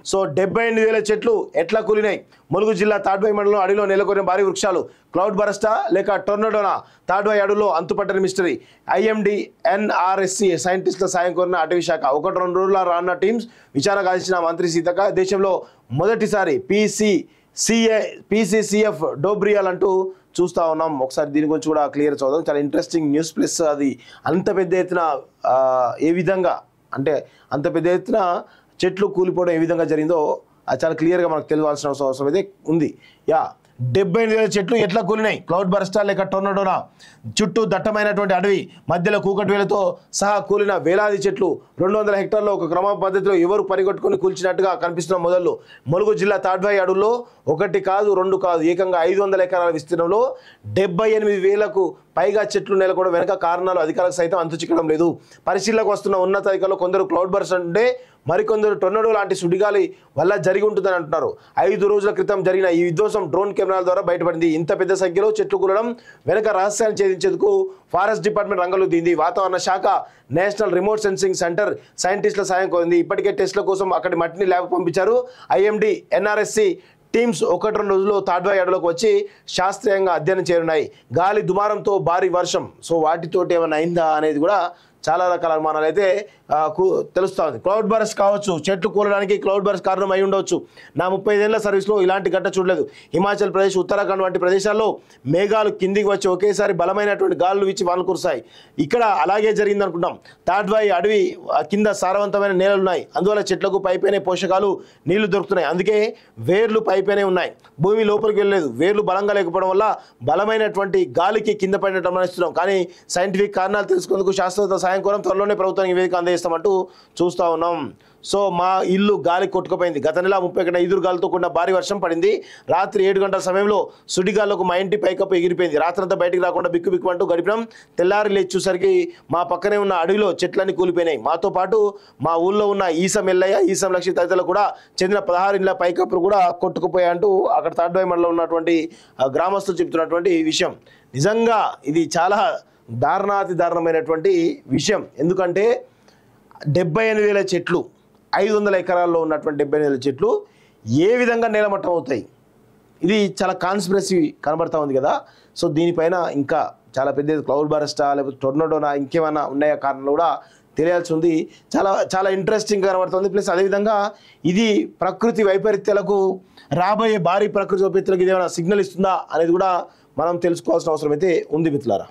So 78,000 చెట్లు ఎట్లా కూలినాయి? ములుగు జిల్లా తాడ్వాయి మండలం అడవిలో నెలకొన్న భారీ వృక్షాలు క్లౌడ్ బరస్టా లేక టొర్నడోనా? తాడ్వాయి అడవుల్లో అంతుపట్టని మిస్టరీ. ఐఎండి ఎన్ఆర్ఎస్సి సైంటిస్టుల సాయం కోరిన అటవీ శాఖ. 1-2 రోజుల రానున్న టీమ్స్ విచారణ గాల్చిన మంత్రి సీతక్క. దేశంలో మొదటిసారి పీసీసీఎఫ్ డోబ్రియాల్ అంటూ చూస్తూ ఉన్నాం. ఒకసారి దీని గురించి కూడా క్లియర్ చూద్దాం. చాలా ఇంట్రెస్టింగ్ న్యూస్. ప్లస్ అది అంత పెద్ద ఎత్తున ఏ విధంగా అంటే అంత పెద్ద ఎత్తున చెట్లు కూలిపోవడం ఏ విధంగా జరిగిందో అది చాలా క్లియర్గా మనకు తెలియాల్సిన అవసరం అయితే ఉంది. 78,000 చెట్లు ఎట్లా కూలినాయి? క్లౌడ్ బరస్టా లేక టొర్నడోనా? చుట్టూ దట్టమైనటువంటి అడవి మధ్యలో కూకట్వేలతో సహా కూలిన వేలాది చెట్లు. 200 హెక్టార్లో ఒక క్రమ పద్ధతిలో ఎవరు పరిగొట్టుకుని కూల్చినట్టుగా కనిపిస్తున్న మొదలు. ములుగు జిల్లా తాడ్వాయి అడవుల్లో 1 కాదు 2 కాదు ఏకంగా 500 ఎకరాల విస్తీర్ణంలో 78,000కు పైగా చెట్లు నెలకొనడం వెనక కారణాలు అధికారులకు సైతం అంతుచిక్కడం లేదు. పరిశీలనకు వస్తున్న ఉన్నతాధికారులు కొందరు క్లౌడ్ బర్స్ట్ అంటే మరికొందరు టొర్నడో లాంటి సుడిగాలి వల్ల జరిగి ఉంటుందని అంటున్నారు. 5 రోజుల క్రితం జరిగిన ఈ విధ్వంసం డ్రోన్ కెమెరాల ద్వారా బయటపడింది. ఇంత పెద్ద సంఖ్యలో చెట్లు కూలడం వెనక రహస్యాన్ని ఛేదించేందుకు ఫారెస్ట్ డిపార్ట్మెంట్ రంగంలో దిగింది. వాతావరణ శాఖ నేషనల్ రిమోట్ సెన్సింగ్ సెంటర్ సైంటిస్టుల సాయం కోరింది. ఇప్పటికే టెస్టుల కోసం అక్కడి మట్టిని ల్యాబ్ పంపించారు. ఐఎండి ఎన్ఆర్ఎస్సి టీమ్స్ 1-2 రోజుల్లో తాడ్వాయి అడవులకు వచ్చి శాస్త్రీయంగా అధ్యయనం చేరున్నాయి. గాలి దుమారంతో భారీ వర్షం, సో వాటితోటి ఏమైనా అయిందా అనేది కూడా చాలా రకాల అనుమానాలు అయితే తెలుస్తూ ఉంది. క్లౌడ్ బర్స్ట్ కావచ్చు, చెట్లు కూలడానికి క్లౌడ్ బర్స్ట్ కారణం అయి ఉండవచ్చు. నా 35 ఏళ్ల సర్వీస్లో ఇలాంటి ఘటన చూడలేదు. హిమాచల్ ప్రదేశ్, ఉత్తరాఖండ్ వంటి ప్రదేశాల్లో మేఘాలు కిందికి వచ్చి ఒకేసారి బలమైనటువంటి గాలులు ఇచ్చి వానలు కురుస్తాయి. ఇక్కడ అలాగే జరిగింది అనుకుంటాం. తాడ్వాయి అడవి కింద సారవంతమైన నేలలు ఉన్నాయి. అందువల్ల చెట్లకు పైపైనే పోషకాలు నీళ్లు దొరుకుతున్నాయి. అందుకే వేర్లు పైపైనే ఉన్నాయి, భూమి లోపలికి వెళ్ళలేదు. వేర్లు బలంగా లేకపోవడం వల్ల బలమైనటువంటి గాలికి కింద పడినట్టు గమనిస్తున్నాం. కానీ సైంటిఫిక్ కారణాలు తెలుసుకునేందుకు శాస్త్రవేత్త సాయం కోరం త్వరలోనే ప్రభుత్వం నివేదిక అందజేస్తామంటూ చూస్తూ ఉన్నాం. సో మా ఇల్లు గాలి కొట్టుకుపోయింది. గత నెల 30 ఈదురు గాలితో కూడిన భారీ వర్షం పడింది. రాత్రి 7 గంటల సమయంలో సుడిగాలకు మా ఇంటి పైకప్పు ఎగిరిపోయింది. రాత్రంతా బయటికి రాకుండా బిక్కుబిక్కుమంటూ గడిపినాం. తెల్లారి లేచి చూసరికి మా పక్కనే ఉన్న అడవిలో చెట్లన్నీ కూలిపోయినాయి. మాతో పాటు మా ఊళ్ళో ఉన్న ఈసం ఎల్లయ్య, ఈసం లక్ష్మి తదితరులు కూడా చెందిన 16 ఇళ్ల పైకప్పులు కూడా కొట్టుకుపోయాయంటూ అక్కడ తాడ్వాయి మండలంలో ఉన్నటువంటి గ్రామస్తులు చెప్తున్నటువంటి విషయం. నిజంగా ఇది చాలా దారుణాతి దారుణమైనటువంటి విషయం. ఎందుకంటే 78,000 చెట్లు, 500 ఎకరాల్లో ఉన్నటువంటి 78,000 చెట్లు ఏ విధంగా నేలమట్టం అవుతాయి? ఇది చాలా కాన్స్పిరసీ కనబడతా ఉంది కదా. సో దీనిపైన ఇంకా చాలా పెద్ద క్లౌడ్ బరస్టా లేకపోతే టొర్నడోనా ఇంకేమైనా ఉన్నాయా కారణాలు కూడా తెలియాల్సి ఉంది. చాలా చాలా ఇంట్రెస్టింగ్ కనబడుతుంది. ప్లస్ అదేవిధంగా ఇది ప్రకృతి వైపరీత్యాలకు, రాబోయే భారీ ప్రకృతి వైపరీత్యాలకు ఇది ఏమైనా సిగ్నల్ ఇస్తుందా అనేది కూడా మనం తెలుసుకోవాల్సిన అవసరం అయితే ఉంది మిత్రులారా.